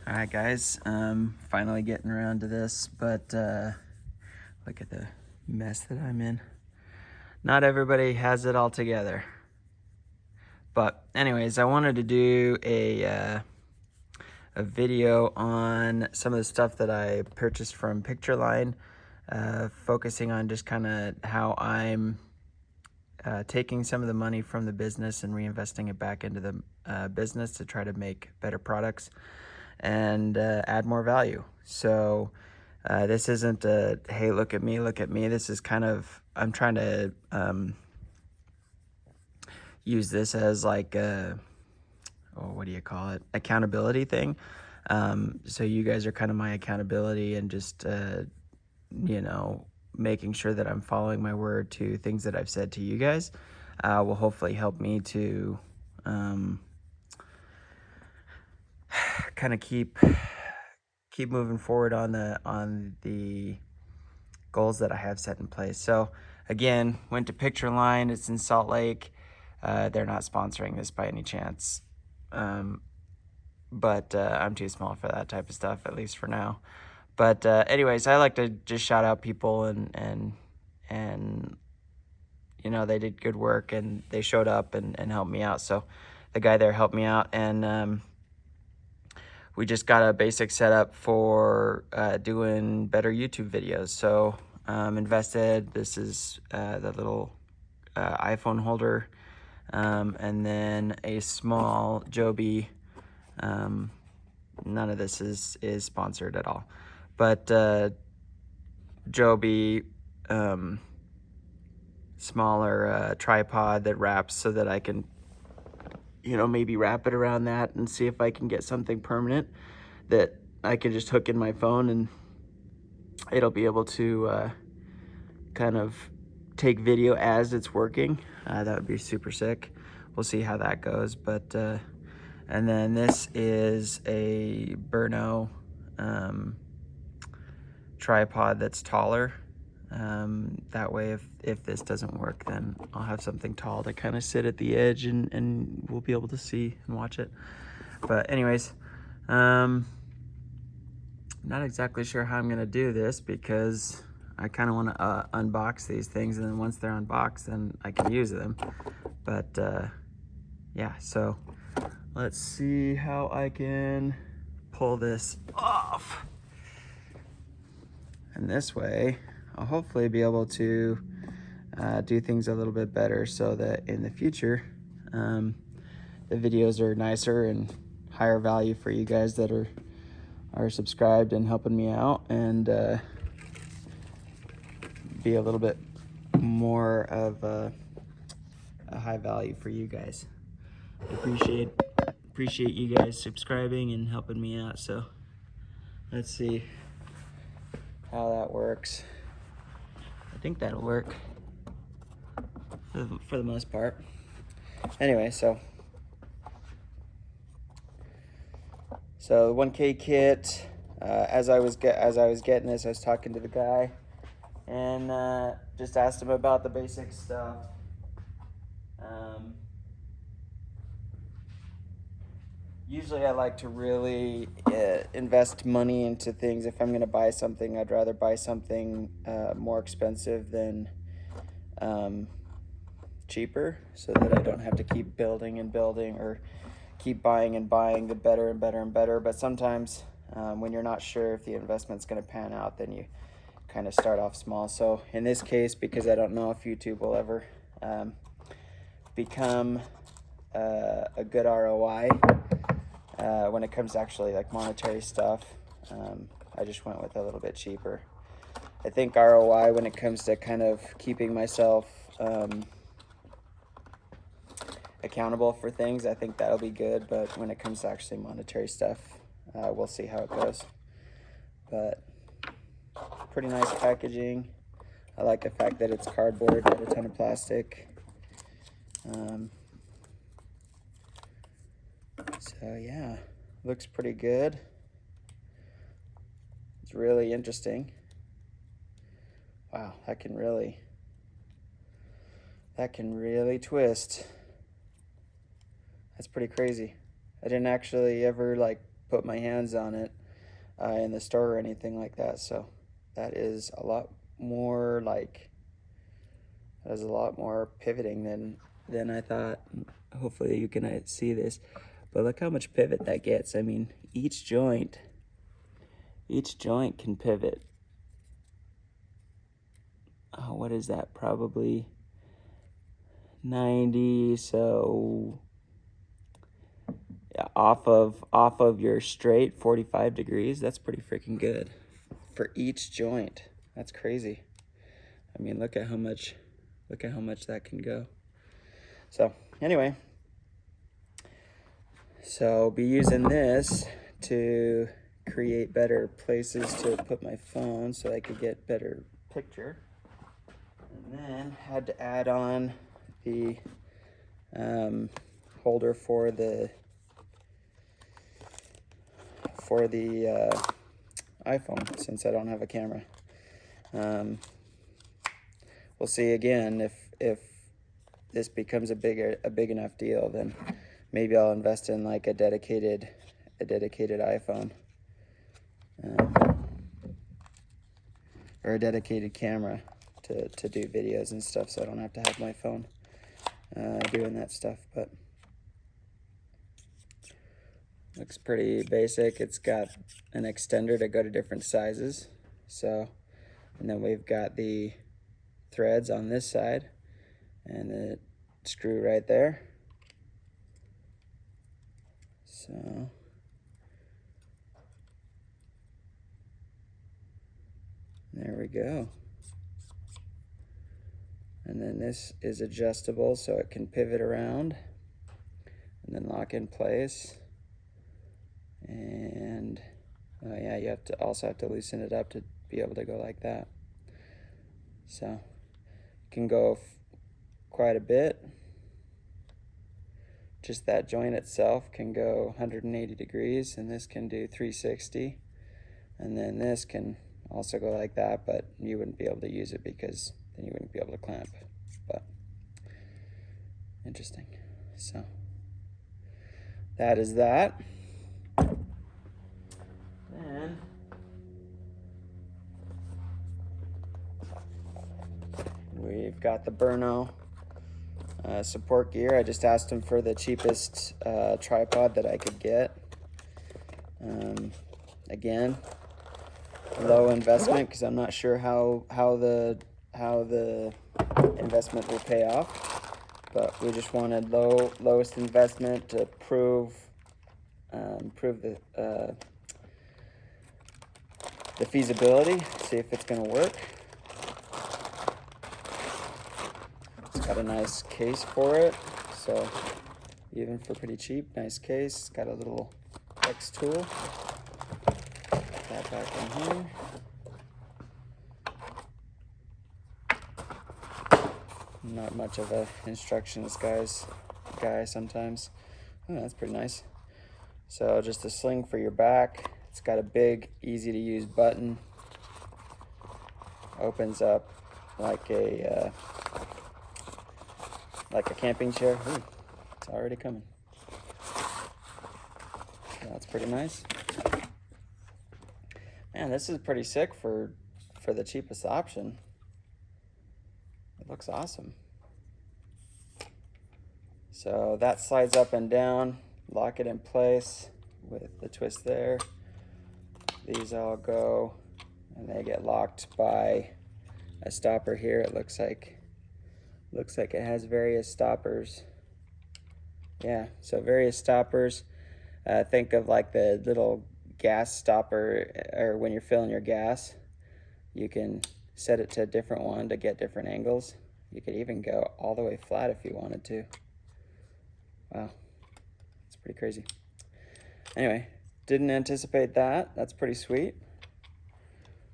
All right, guys, finally getting around to this, but look at the mess that I'm in. Not everybody has it all together. But anyways, I wanted to do a video on some of the stuff that I purchased from Pictureline, focusing on just kind of how I'm taking some of the money from the business and reinvesting it back into the business to try to make better products and add more value. So this isn't a, hey, look at me, look at me. This is kind of, I'm trying to use this as like a, what do you call it? Accountability thing. So you guys are kind of my accountability and just, making sure that I'm following my word to things that I've said to you guys will hopefully help me to kind of keep moving forward on the goals that I have set in place. So again, went to Pictureline. It's in Salt Lake. They're not sponsoring this by any chance, but I'm too small for that type of stuff, at least for now. But anyways, I like to just shout out people and they did good work and they showed up and helped me out. So the guy there helped me out, and we just got a basic setup for doing better YouTube videos. So invested, this is the little iPhone holder, and then a small Joby. None of this is sponsored at all, but Joby smaller tripod that wraps so that I can maybe wrap it around that and see if I can get something permanent that I can just hook in my phone and it'll be able to kind of take video as it's working. That would be super sick. We'll see how that goes. But and then this is a Burno tripod that's taller. That way if this doesn't work, then I'll have something tall to kind of sit at the edge and we'll be able to see and watch it. But anyways, not exactly sure how I'm gonna do this because I kind of want to unbox these things, and then once they're unboxed, then I can use them. But yeah, so let's see how I can pull this off. And this way, I'll hopefully be able to do things a little bit better so that in the future, the videos are nicer and higher value for you guys that are subscribed and helping me out, and be a little bit more of a high value for you guys. I appreciate you guys subscribing and helping me out. So let's see how that works. I think that'll work for the most part. Anyway, so the 1K kit. As I was getting this, I was talking to the guy and just asked him about the basic stuff. Usually I like to really invest money into things. If I'm going to buy something, I'd rather buy something more expensive than cheaper, so that I don't have to keep building and building or keep buying and buying the better and better and better. But sometimes when you're not sure if the investment's going to pan out, then you kind of start off small. So in this case, because I don't know if YouTube will ever become a good ROI when it comes to actually like monetary stuff, I just went with a little bit cheaper. I think ROI when it comes to kind of keeping myself accountable for things, I think that'll be good. But when it comes to actually monetary stuff, we'll see how it goes. But pretty nice packaging. I like the fact that it's cardboard, not a ton of plastic. So yeah, looks pretty good. It's really interesting. Wow, that can really twist. That's pretty crazy. I didn't actually ever like put my hands on it in the store or anything like that. So that is a lot more pivoting than I thought. Hopefully you can see this, but look how much pivot that gets. I mean, each joint can pivot. Oh, what is that? Probably 90. So yeah, off of your straight 45 degrees. That's pretty freaking good for each joint. That's crazy. I mean, look at how much that can go. So anyway, so I'll be using this to create better places to put my phone so I could get better picture. And then had to add on the holder for the iPhone, since I don't have a camera. We'll see again if this becomes a big enough deal, then maybe I'll invest in like a dedicated iPhone, or a dedicated camera to do videos and stuff, so I don't have to have my phone doing that stuff. But looks pretty basic. It's got an extender to go to different sizes. So, and then we've got the threads on this side and the screw right there. So there we go. And then this is adjustable, so it can pivot around and then lock in place. And oh yeah, you also have to loosen it up to be able to go like that. So it can go quite a bit. Just that joint itself can go 180 degrees, and this can do 360. And then this can also go like that, but you wouldn't be able to use it because then you wouldn't be able to clamp. But interesting. So that is that. Then we've got the Burno support gear. I just asked him for the cheapest tripod that I could get. Again, low investment because I'm not sure how the investment will pay off, but we just wanted lowest investment to prove the feasibility, see if it's going to work. It's got a nice case for it, so even for pretty cheap, nice case. It's got a little X tool. Put that back in here. I'm not much of a instructions guy sometimes. Oh, that's pretty nice. So just a sling for your back. It's got a big, easy to use button. Opens up like a camping chair. Ooh, it's already coming. That's pretty nice. Man, this is pretty sick for the cheapest option. It looks awesome. So that slides up and down. Lock it in place with the twist there. These all go, and they get locked by a stopper here. It looks like it has various stoppers. Yeah, so various stoppers. Think of like the little gas stopper, or when you're filling your gas, you can set it to a different one to get different angles. You could even go all the way flat if you wanted to. Wow, it's pretty crazy. Anyway, didn't anticipate that. That's pretty sweet.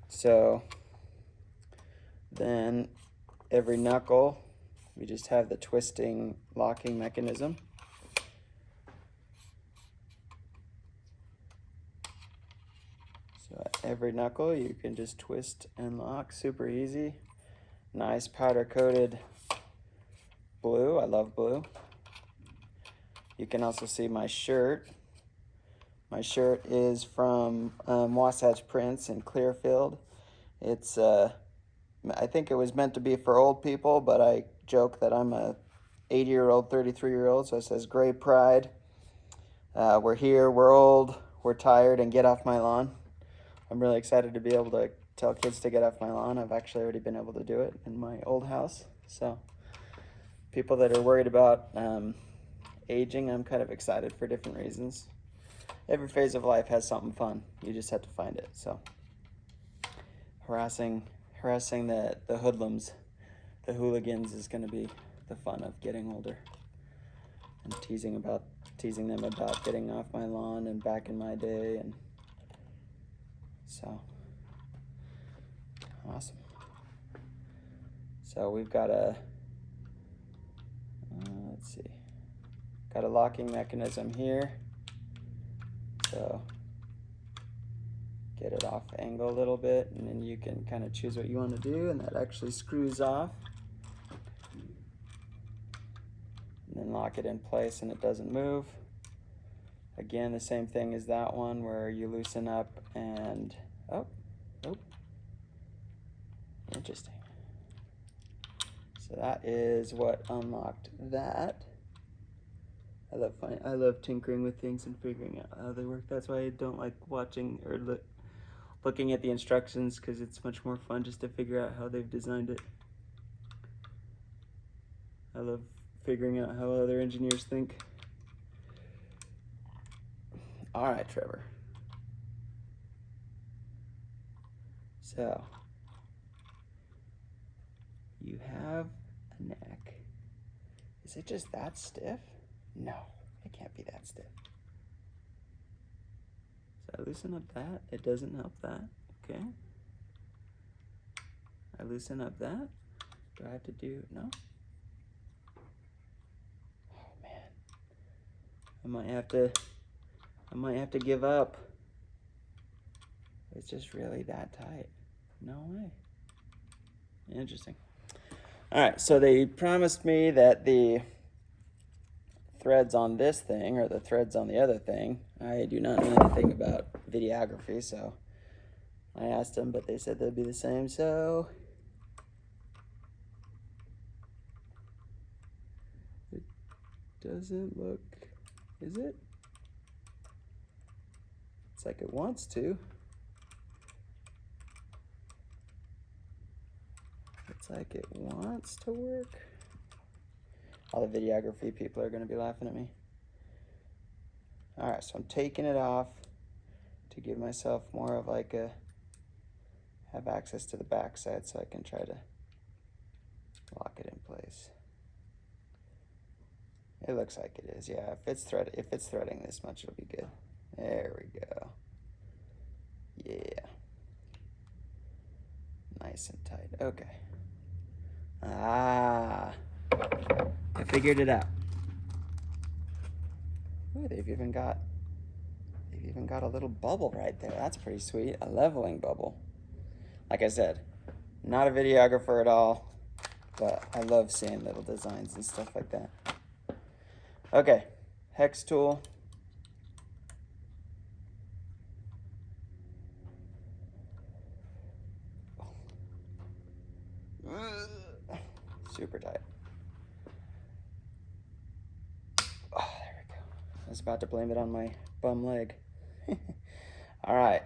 So then every knuckle, we just have the twisting locking mechanism. So every knuckle you can just twist and lock, super easy. Nice powder coated blue. I love blue. You can also see my shirt My shirt is from Wasatch Prince in Clearfield. It's, I think it was meant to be for old people, but I joke that I'm a 80-year-old, 33-year-old, so it says Gray Pride. We're here, we're old, we're tired, and get off my lawn. I'm really excited to be able to tell kids to get off my lawn. I've actually already been able to do it in my old house. So people that are worried about aging, I'm kind of excited for different reasons. Every phase of life has something fun. You just have to find it. So harassing the hoodlums, the hooligans, is going to be the fun of getting older. And teasing them about getting off my lawn and back in my day. And so awesome. So we've got a let's see, got a locking mechanism here. So get it off angle a little bit, and then you can kind of choose what you want to do, and that actually screws off. And then lock it in place and it doesn't move. Again, the same thing as that one where you loosen up and, oh, interesting. So that is what unlocked that. I love tinkering with things and figuring out how they work. That's why I don't like watching or looking at the instructions, because it's much more fun just to figure out how they've designed it. I love figuring out how other engineers think. All right, Trevor. So you have a neck. Is it just that stiff? No, it can't be that stiff. So I loosen up that. It doesn't help that. Okay. I loosen up that. Do I have to do, no? Oh man. I might have to give up. It's just really that tight. No way. Interesting. All right, so they promised me that the threads on this thing or the threads on the other thing, I do not know anything about videography, so I asked them, but they said they'd be the same. So it doesn't look, is it? It's like it wants to. It's like it wants to work. All the videography people are going to be laughing at me. All right, so I'm taking it off to give myself more of like a, have access to the backside so I can try to lock it in place. It looks like it is, yeah. If it's threading this much, it'll be good. There we go. Yeah. Nice and tight. Okay. Ah, I figured it out. Ooh, they've even got a little bubble right there. That's pretty sweet. A leveling bubble. Like I said, not a videographer at all, but I love seeing little designs and stuff like that. Okay, hex tool. Super tight. Oh, there we go. I was about to blame it on my bum leg. All right.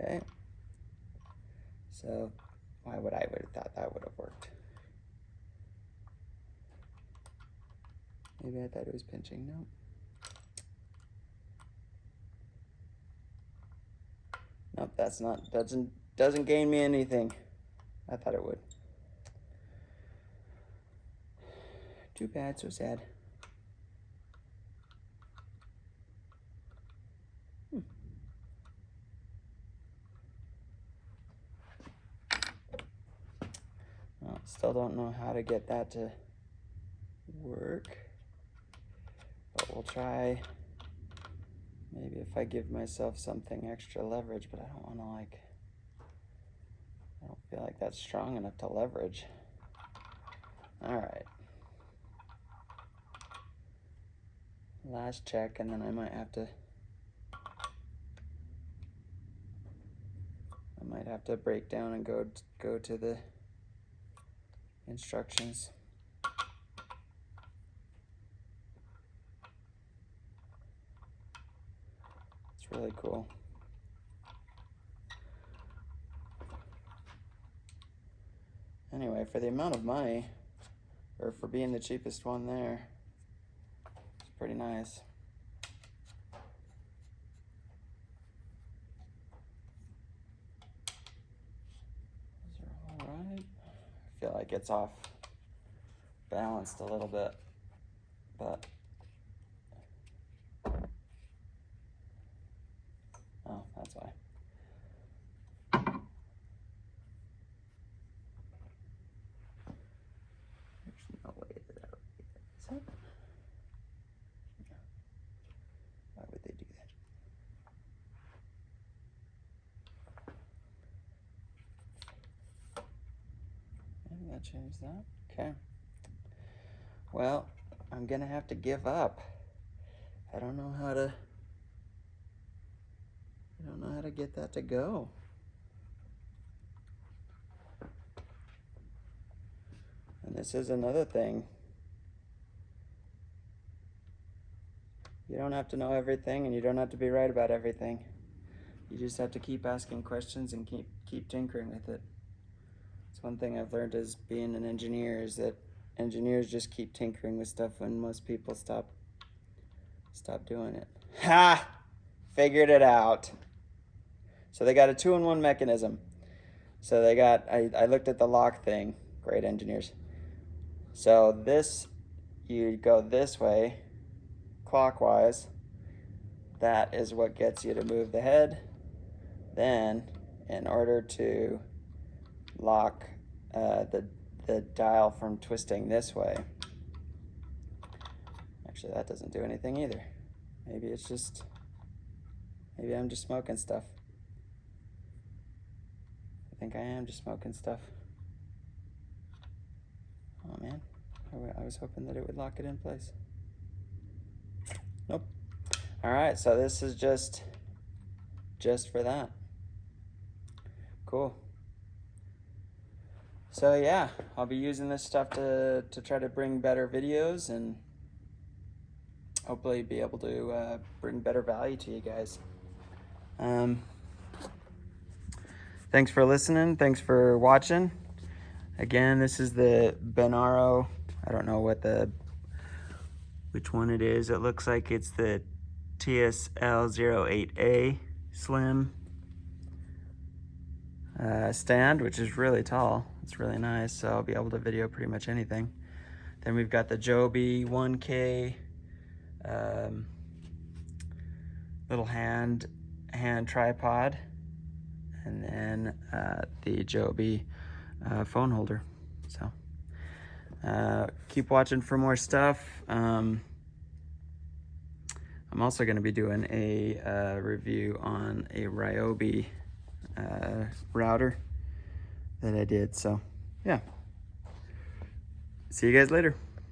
Okay. So why would I have thought that would have worked? Maybe I thought it was pinching. No. Nope, that's not, doesn't gain me anything. I thought it would. Too bad, so sad. Well, still don't know how to get that to work, but we'll try. Maybe if I give myself something extra leverage, but I don't want to I don't feel like that's strong enough to leverage. All right. last check, and then I might have to break down and go to the instructions. It's really cool. Anyway, for the amount of money, or for being the cheapest one there, it's pretty nice. Those are all right. I feel like it's off balanced a little bit, but oh, that's why. There's no way that I would do that. Is it? No. Why would they do that? Maybe that changed that. Okay. Well, I'm gonna have to give up. I don't know how to get that to go. And this is another thing. You don't have to know everything, and you don't have to be right about everything. You just have to keep asking questions and keep tinkering with it. It's one thing I've learned as being an engineer, is that engineers just keep tinkering with stuff when most people stop doing it. Ha! Figured it out. So they got a 2-in-1 mechanism. So they got, I looked at the lock thing. Great engineers. So this, you go this way, clockwise. That is what gets you to move the head. Then, in order to lock the dial from twisting this way, actually that doesn't do anything either. Maybe I'm just smoking stuff. I think I am just smoking stuff. Oh man, I was hoping that it would lock it in place. Nope. All right, so this is just for that. Cool. So yeah, I'll be using this stuff to try to bring better videos and hopefully be able to bring better value to you guys. Thanks for listening. Thanks for watching. Again, this is the Benaro. I don't know which one it is. It looks like it's the TSL08A Slim stand, which is really tall. It's really nice, so I'll be able to video pretty much anything. Then we've got the Joby 1K little hand tripod, and then the Joby phone holder. So keep watching for more stuff. I'm also going to be doing a review on a Ryobi router that I did. So yeah, see you guys later.